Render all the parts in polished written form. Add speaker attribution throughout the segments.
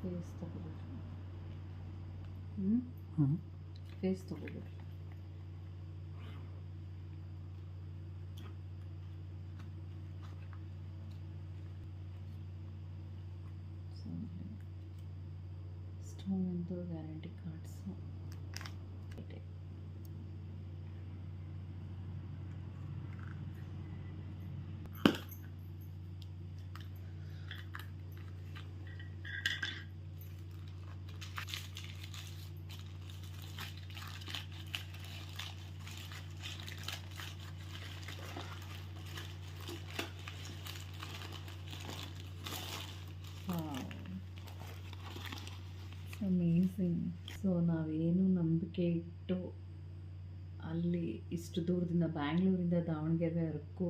Speaker 1: Face ತಗೋಬೇಕು. Face ತಗೋಬೇಕು. Stone ಅಂತೂ ಗ್ಯಾರಂಟಿ ಕಾರ್ಡ್ಸು. ಅಮೇಝಿಂಗ್. ಸೊ ನಾವೇನು ನಂಬಿಕೆ ಇಟ್ಟು ಅಲ್ಲಿ ಇಷ್ಟು ದೂರದಿಂದ ಬ್ಯಾಂಗ್ಳೂರಿಂದ ದಾವಣಗೆರೆವರೆಗೂ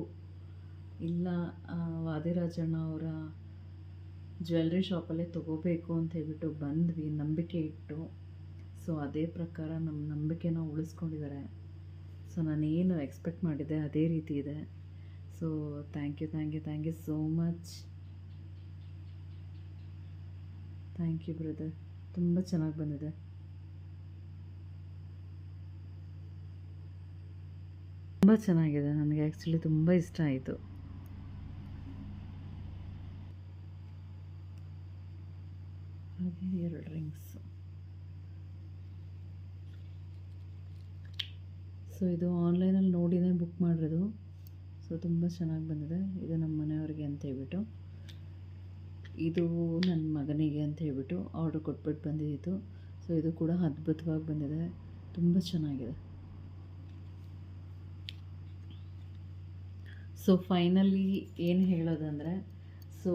Speaker 1: ಇಲ್ಲ ವಾದಿರಾಜಣ್ಣ ಅವರ ಜ್ಯುವೆಲ್ರಿ ಶಾಪಲ್ಲೇ ತೊಗೋಬೇಕು ಅಂತ ಹೇಳ್ಬಿಟ್ಟು ಬಂದ್ವಿ ನಂಬಿಕೆ ಇಟ್ಟು. ಸೊ ಅದೇ ಪ್ರಕಾರ ನಮ್ಮ ನಂಬಿಕೆನ ಉಳಿಸ್ಕೊಂಡಿದ್ದಾರೆ. ಸೊ ನಾನೇನು ಎಕ್ಸ್ಪೆಕ್ಟ್ ಮಾಡಿದ್ದೆ ಅದೇ ರೀತಿ ಇದೆ. So thank you so much. Thank you brother. ತುಂಬ ಚೆನ್ನಾಗಿ ಬಂದಿದೆ. ತುಂಬ ಚೆನ್ನಾಗಿದೆ. ನನಗೆ ಆ್ಯಕ್ಚುಲಿ ತುಂಬ ಇಷ್ಟ ಆಯಿತು. ಹಾಗೆ 2 ರಿಂಗ್ಸು. ಸೊ ಇದು ಆನ್ಲೈನಲ್ಲಿ ನೋಡಿನೇ ಬುಕ್ ಮಾಡಿರೋದು. ಸೊ ತುಂಬ ಚೆನ್ನಾಗಿ ಬಂದಿದೆ. ಇದು ನಮ್ಮ ಮನೆಯವ್ರಿಗೆ ಅಂತ ಹೇಳ್ಬಿಟ್ಟು, ಇದು ನನ್ನ ಮಗನಿಗೆ ಅಂತ ಹೇಳ್ಬಿಟ್ಟು ಆರ್ಡ್ರ್ ಕೊಟ್ಬಿಟ್ಟು ಬಂದಿದ್ದು. ಸೊ ಇದು ಕೂಡ ಅದ್ಭುತವಾಗಿ ಬಂದಿದೆ, ತುಂಬ ಚೆನ್ನಾಗಿದೆ. ಸೊ ಫೈನಲಿ ಏನು ಹೇಳೋದಂದರೆ, ಸೊ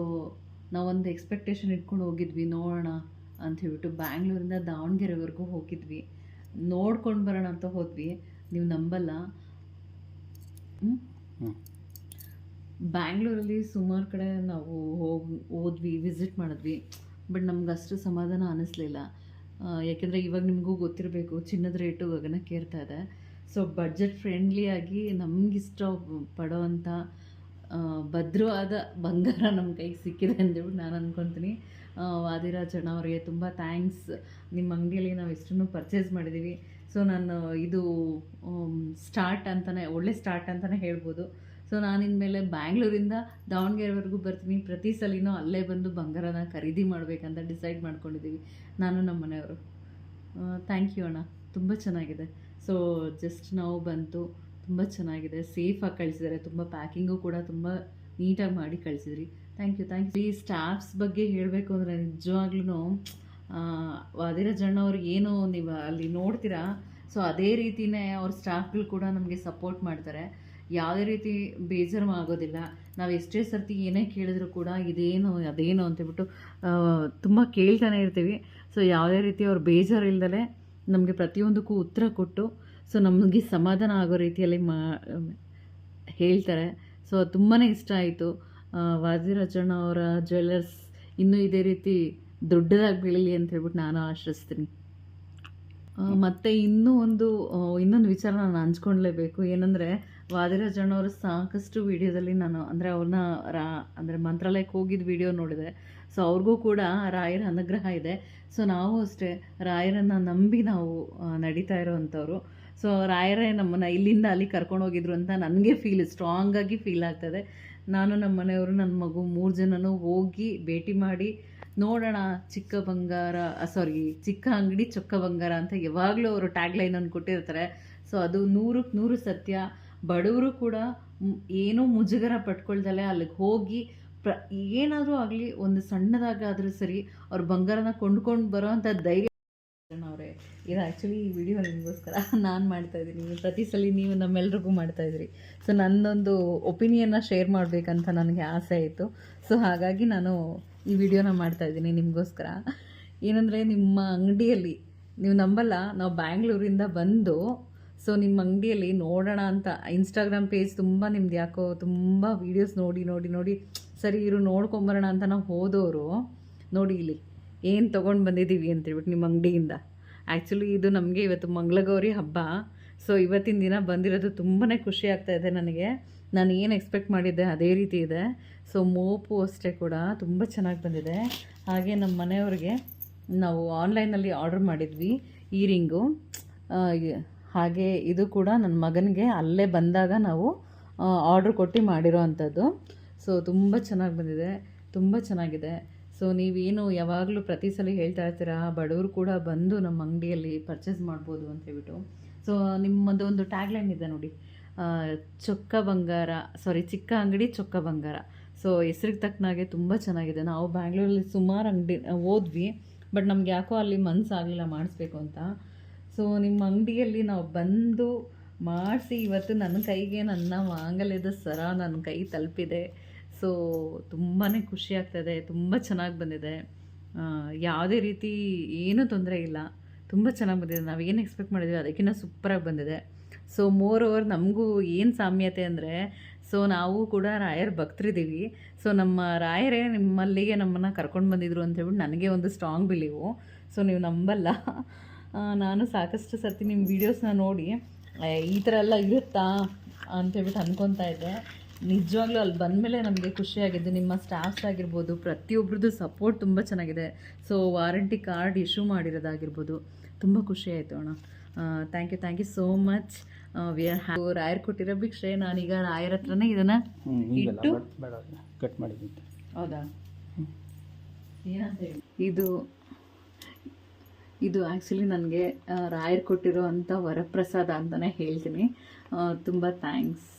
Speaker 1: ನಾವೊಂದು ಎಕ್ಸ್ಪೆಕ್ಟೇಷನ್ ಇಟ್ಕೊಂಡು ಹೋಗಿದ್ವಿ, ನೋಡೋಣ ಅಂತ ಹೇಳ್ಬಿಟ್ಟು ಬ್ಯಾಂಗ್ಳೂರಿಂದ ದಾವಣಗೆರೆವರೆಗೂ ಹೋಗಿದ್ವಿ, ನೋಡ್ಕೊಂಡು ಬರೋಣ ಅಂತ ಹೋದ್ವಿ. ನೀವು ನಂಬಲ್ಲ, ಬ್ಯಾಂಗ್ಳೂರಲ್ಲಿ ಸುಮಾರು ಕಡೆ ನಾವು ಹೋದ್ವಿ, ವಿಸಿಟ್ ಮಾಡಿದ್ವಿ. ಬಟ್ ನಮ್ಗೆ ಅಷ್ಟು ಸಮಾಧಾನ ಅನ್ನಿಸ್ಲಿಲ್ಲ. ಯಾಕೆಂದರೆ ಇವಾಗ ನಿಮಗೂ ಗೊತ್ತಿರಬೇಕು, ಚಿನ್ನದ ರೇಟು ಗಗನಕ್ಕೇರ್ತಾ ಇದೆ. ಸೊ ಬಡ್ಜೆಟ್ ಫ್ರೆಂಡ್ಲಿಯಾಗಿ ನಮಗಿಷ್ಟ ಪಡೋವಂಥ ಭದ್ರವಾದ ಬಂಗಾರ ನಮ್ಮ ಕೈಗೆ ಸಿಕ್ಕಿದೆ ಅಂದೇಳ್ಬಿಟ್ಟು ನಾನು ಅಂದ್ಕೊತೀನಿ. ವಾದಿರಾಜಣ್ಣ ಅವರಿಗೆ ತುಂಬ ಥ್ಯಾಂಕ್ಸ್. ನಿಮ್ಮ ಅಂಗಡಿಯಲ್ಲಿ ನಾವು ಇಷ್ಟನ್ನು ಪರ್ಚೇಸ್ ಮಾಡಿದ್ದೀವಿ. ಸೊ ನಾನು ಇದು ಸ್ಟಾರ್ಟ್ ಅಂತಲೇ, ಒಳ್ಳೆ ಸ್ಟಾರ್ಟ್ ಅಂತಲೇ ಹೇಳ್ಬೋದು. ಸೊ ನಾನು ಇನ್ಮೇಲೆ ಬ್ಯಾಂಗ್ಳೂರಿಂದ ದಾವಣಗೆರೆವರೆಗೂ ಬರ್ತೀನಿ. ಪ್ರತಿ ಸಲಿನೂ ಅಲ್ಲೇ ಬಂದು ಬಂಗಾರನ ಖರೀದಿ ಮಾಡಬೇಕಂತ ಡಿಸೈಡ್ ಮಾಡ್ಕೊಂಡಿದ್ದೀವಿ ನಾನು ನಮ್ಮ ಮನೆಯವರು. ಥ್ಯಾಂಕ್ ಯು ಅಣ್ಣ, ತುಂಬ ಚೆನ್ನಾಗಿದೆ. ಸೊ ಜಸ್ಟ್ ನಾವು ಬಂತು, ತುಂಬ ಚೆನ್ನಾಗಿದೆ, ಸೇಫಾಗಿ ಕಳಿಸಿದ್ದಾರೆ. ತುಂಬ ಪ್ಯಾಕಿಂಗು ಕೂಡ ತುಂಬ ನೀಟಾಗಿ ಮಾಡಿ ಕಳಿಸಿದ್ರಿ. Thank you. ಈ ಸ್ಟಾಫ್ಸ್ ಬಗ್ಗೆ ಹೇಳಬೇಕು ಅಂದರೆ ನಿಜವಾಗ್ಲೂ ವಾದಿರಾಜಣ್ಣ ಅವ್ರು ಏನು ನೀವು ಅಲ್ಲಿ ನೋಡ್ತೀರಾ, ಸೊ ಅದೇ ರೀತಿಯೇ ಅವ್ರ ಸ್ಟಾಫ್ಗಳು ಕೂಡ ನಮಗೆ ಸಪೋರ್ಟ್ ಮಾಡ್ತಾರೆ. ಯಾವುದೇ ರೀತಿ ಬೇಜಾರು ಆಗೋದಿಲ್ಲ. ನಾವು ಎಷ್ಟೇ ಸರ್ತಿ ಏನೇ ಕೇಳಿದ್ರು ಕೂಡ ಇದೇನು ಅದೇನು ಅಂತೇಳ್ಬಿಟ್ಟು ತುಂಬ ಕೇಳ್ತಾನೆ ಇರ್ತೀವಿ. ಸೊ ಯಾವುದೇ ರೀತಿ ಅವ್ರು ಬೇಜಾರು ಇಲ್ದಲೆ ನಮಗೆ ಪ್ರತಿಯೊಂದಕ್ಕೂ ಉತ್ತರ ಕೊಟ್ಟು, ಸೊ ನಮಗೆ ಸಮಾಧಾನ ಆಗೋ ರೀತಿಯಲ್ಲಿ ಹೇಳ್ತಾರೆ. ಸೊ ತುಂಬಾ ಇಷ್ಟ ಆಯಿತು. ವಾದಿರಾಜಣ್ಣ ಅವರ ಜ್ಯುವೆಲ್ಲರ್ಸ್ ಇನ್ನೂ ಇದೇ ರೀತಿ ದೊಡ್ಡದಾಗಿ ಬೆಳೀಲಿ ಅಂತ ಹೇಳ್ಬಿಟ್ಟು ನಾನು ಆಶಿಸ್ತೀನಿ. ಮತ್ತು ಇನ್ನೊಂದು ವಿಚಾರ ನಾನು ಹಂಚ್ಕೊಳ್ಲೇಬೇಕು. ಏನಂದರೆ ವಾದಿರಾಜಣ್ಣ ಅವರು ಸಾಕಷ್ಟು ವೀಡಿಯೋದಲ್ಲಿ ನಾನು ಅಂದರೆ ಅವ್ರನ್ನ ಅಂದರೆ ಮಂತ್ರಾಲಯಕ್ಕೆ ಹೋಗಿದ್ದ ವಿಡಿಯೋ ನೋಡಿದೆ. ಸೊ ಅವ್ರಿಗೂ ಕೂಡ ರಾಯರ ಅನುಗ್ರಹ ಇದೆ. ಸೊ ನಾವು ಅಷ್ಟೇ ರಾಯರನ್ನು ನಂಬಿ ನಾವು ನಡೀತಾ ಇರೋವಂಥವ್ರು. ಸೊ ರಾಯರೇ ನಮ್ಮನ್ನು ಇಲ್ಲಿಂದ ಅಲ್ಲಿ ಕರ್ಕೊಂಡು ಹೋಗಿದ್ರು ಅಂತ ನನಗೆ ಸ್ಟ್ರಾಂಗಾಗಿ ಫೀಲ್ ಆಗ್ತದೆ. ನಾನು ನಮ್ಮ ಮನೆಯವರು, ನನ್ನ ಮಗು 3 ಜನನೂ ಹೋಗಿ ಭೇಟಿ ಮಾಡಿ ನೋಡೋಣ. ಚಿಕ್ಕ ಅಂಗಡಿ ಚೊಕ್ಕ ಬಂಗಾರ ಅಂತ ಯಾವಾಗಲೂ ಅವರು ಟ್ಯಾಗ್ಲೈನನ್ನು ಕೊಟ್ಟಿರ್ತಾರೆ. ಸೊ ಅದು 100ಕ್ಕೆ 100 ಸತ್ಯ. ಬಡವರು ಕೂಡ ಏನೂ ಮುಜುಗರ ಪಟ್ಕೊಳ್ದಲೆ ಅಲ್ಲಿಗೆ ಹೋಗಿ ಏನಾದರೂ ಆಗಲಿ, ಒಂದು ಸಣ್ಣದಾಗಾದರೂ ಸರಿ ಅವ್ರ ಬಂಗಾರನ ಕೊಂಡ್ಕೊಂಡು ಬರೋ ಅಂಥ ಧೈರ್ಯ ಅವರೇ. ಇದು ಆ್ಯಕ್ಚುಲಿ ಈ ವಿಡಿಯೋ ನಿಮಗೋಸ್ಕರ ನಾನು ಮಾಡ್ತಾಯಿದ್ದೀನಿ. ಪ್ರತಿ ಸಲ ನೀವು ನಮ್ಮೆಲ್ರಿಗೂ ಮಾಡ್ತಾಯಿದ್ರಿ. ಸೊ ನನ್ನೊಂದು ಒಪಿನಿಯನ್ನ ಶೇರ್ ಮಾಡಬೇಕಂತ ನನಗೆ ಆಸೆ ಆಯಿತು. ಸೊ ಹಾಗಾಗಿ ನಾನು ಈ ವಿಡಿಯೋನ ಮಾಡ್ತಾಯಿದ್ದೀನಿ ನಿಮಗೋಸ್ಕರ. ಏನಂದರೆ ನಿಮ್ಮ ಅಂಗಡಿಯಲ್ಲಿ ನೀವು ನಂಬಲ್ಲ, ನಾವು ಬ್ಯಾಂಗ್ಳೂರಿಂದ ಬಂದು ಸೊ ನಿಮ್ಮ ಅಂಗಡಿಯಲ್ಲಿ ನೋಡೋಣ ಅಂತ ಇನ್ಸ್ಟಾಗ್ರಾಮ್ ಪೇಜ್ ತುಂಬ ನಿಮ್ದು ಯಾಕೋ ತುಂಬ ವೀಡಿಯೋಸ್ ನೋಡಿ ಸರಿ ಇರು ನೋಡ್ಕೊಂಬರೋಣ ಅಂತ ನಾವು ಹೋದವರು ನೋಡಿ ಇಲ್ಲಿ ಏನು ತೊಗೊಂಡು ಬಂದಿದ್ದೀವಿ ಅಂತೇಳ್ಬಿಟ್ಟು ನಿಮ್ಮ ಅಂಗಡಿಯಿಂದ. ಆ್ಯಕ್ಚುಲಿ ಇದು ನಮಗೆ ಇವತ್ತು ಮಂಗಳಗೌರಿ ಹಬ್ಬ. ಸೊ ಇವತ್ತಿನ ದಿನ ಬಂದಿರೋದು ತುಂಬಾ ಖುಷಿ ಆಗ್ತಾಯಿದೆ ನನಗೆ. ನಾನು ಏನು ಎಕ್ಸ್ಪೆಕ್ಟ್ ಮಾಡಿದ್ದೆ ಅದೇ ರೀತಿ ಇದೆ. ಸೊ ಮೋಪು ಅಷ್ಟೇ ಕೂಡ ತುಂಬ ಚೆನ್ನಾಗಿ ಬಂದಿದೆ. ಹಾಗೆ ನಮ್ಮ ಮನೆಯವ್ರಿಗೆ ನಾವು ಆನ್ಲೈನಲ್ಲಿ ಆರ್ಡರ್ ಮಾಡಿದ್ವಿ ಇಯರಿಂಗು. ಹಾಗೆ ಇದು ಕೂಡ ನನ್ನ ಮಗನಿಗೆ ಅಲ್ಲೇ ಬಂದಾಗ ನಾವು ಆರ್ಡ್ರ್ ಕೊಟ್ಟು ಮಾಡಿರೋ ಅಂಥದ್ದು. ಸೊ ತುಂಬ ಚೆನ್ನಾಗಿ ಬಂದಿದೆ, ತುಂಬ ಚೆನ್ನಾಗಿದೆ. ಸೊ ನೀವೇನು ಯಾವಾಗಲೂ ಪ್ರತಿ ಸಲ ಹೇಳ್ತಾ ಇರ್ತೀರಾ ಬಡವರು ಕೂಡ ಬಂದು ನಮ್ಮ ಅಂಗಡಿಯಲ್ಲಿ ಪರ್ಚೇಸ್ ಮಾಡ್ಬೋದು ಅಂತ ಹೇಳ್ಬಿಟ್ಟು. ಸೊ ನಿಮ್ಮದು ಒಂದು ಟ್ಯಾಗ್ಲೈನ್ ಇದೆ ನೋಡಿ, ಚೊಕ್ಕ ಬಂಗಾರ, ಚಿಕ್ಕ ಅಂಗಡಿ ಚೊಕ್ಕ ಬಂಗಾರ. ಸೊ ಹೆಸ್ರಿಗೆ ತಕ್ಕನಾಗೆ ತುಂಬ ಚೆನ್ನಾಗಿದೆ. ನಾವು ಬ್ಯಾಂಗ್ಳೂರಲ್ಲಿ ಸುಮಾರು ಅಂಗಡಿ ಹೋದ್ವಿ, ಬಟ್ ನಮ್ಗೆ ಯಾಕೋ ಅಲ್ಲಿ ಮನಸ್ಸಾಗಲಿಲ್ಲ ಮಾಡಿಸ್ಬೇಕು ಅಂತ. ಸೊ ನಿಮ್ಮ ಅಂಗಡಿಯಲ್ಲಿ ನಾವು ಬಂದು ಮಾಡಿಸಿ ಇವತ್ತು ನನ್ನ ಕೈಗೆ ನನ್ನ ಮಾಂಗಲ್ಯದ ಸರ ನನ್ನ ಕೈ ತಲುಪಿದೆ. ಸೊ ತುಂಬಾ ಖುಷಿ ಆಗ್ತಾಯಿದೆ, ತುಂಬ ಚೆನ್ನಾಗಿ ಬಂದಿದೆ. ಯಾವುದೇ ರೀತಿ ಏನೂ ತೊಂದರೆ ಇಲ್ಲ, ತುಂಬ ಚೆನ್ನಾಗಿ ಬಂದಿದೆ. ನಾವು ಏನು ಎಕ್ಸ್ಪೆಕ್ಟ್ ಮಾಡಿದ್ವಿ ಅದಕ್ಕಿಂತ ಸೂಪರಾಗಿ ಬಂದಿದೆ. ಸೊ ಮೋರ್ ಓವರ್ ನಮಗೂ ಏನು ಸಾಮ್ಯತೆ ಅಂದರೆ, ಸೊ ನಾವು ಕೂಡ ರಾಯರ ಭಕ್ತರಿದ್ದೀವಿ. ಸೊ ನಮ್ಮ ರಾಯರೇ ನಿಮ್ಮಲ್ಲಿಗೆ ನಮ್ಮನ್ನು ಕರ್ಕೊಂಡು ಬಂದಿದ್ರು ಅಂತ ಹೇಳ್ಬಿಟ್ಟು ನನಗೆ ಒಂದು ಸ್ಟ್ರಾಂಗ್ ಬಿಲೀವು. ಸೊ ನೀವು ನಂಬಲ್ಲ, ನಾನು ಸಾಕಷ್ಟು ಸರ್ತಿ ನಿಮ್ಮ ವೀಡಿಯೋಸ್ನ ನೋಡಿ ಈ ಥರ ಎಲ್ಲ ಇರುತ್ತಾ ಅಂತೇಳ್ಬಿಟ್ಟು ಅಂದ್ಕೊತಾ ಇದ್ದೆ. ನಿಜವಾಗ್ಲೂ ಅಲ್ಲಿ ಬಂದಮೇಲೆ ನಮಗೆ ಖುಷಿಯಾಗಿದ್ದು. ನಿಮ್ಮ ಸ್ಟಾಫ್ಸ್ ಆಗಿರ್ಬೋದು, ಪ್ರತಿಯೊಬ್ಬರದ್ದು ಸಪೋರ್ಟ್ ತುಂಬ ಚೆನ್ನಾಗಿದೆ. ಸೊ ವಾರಂಟಿ ಕಾರ್ಡ್ ಇಶ್ಯೂ ಮಾಡಿರೋದಾಗಿರ್ಬೋದು, ತುಂಬ ಖುಷಿ ಆಯಿತು ಅಣ್ಣ. Thank you so much. We are Rayar ಕೊಟ್ಟಿರೋ ಭಿಕ್ಷೆ. ನಾನೀಗ ರಾಯರ ಹತ್ರನೇ ಇದನ್ನು ಇಟ್ಟು
Speaker 2: ಕಟ್ ಮಾಡಿದ್ದೀನಿ.
Speaker 1: ಹೌದಾ? ಇದು ಆ್ಯಕ್ಚುಲಿ ನನಗೆ ರಾಯರ್ ಕೊಟ್ಟಿರೋ ಅಂಥ ವರಪ್ರಸಾದ ಅಂತಲೇ ಹೇಳ್ತೀನಿ. ತುಂಬ ಥ್ಯಾಂಕ್ಸ್.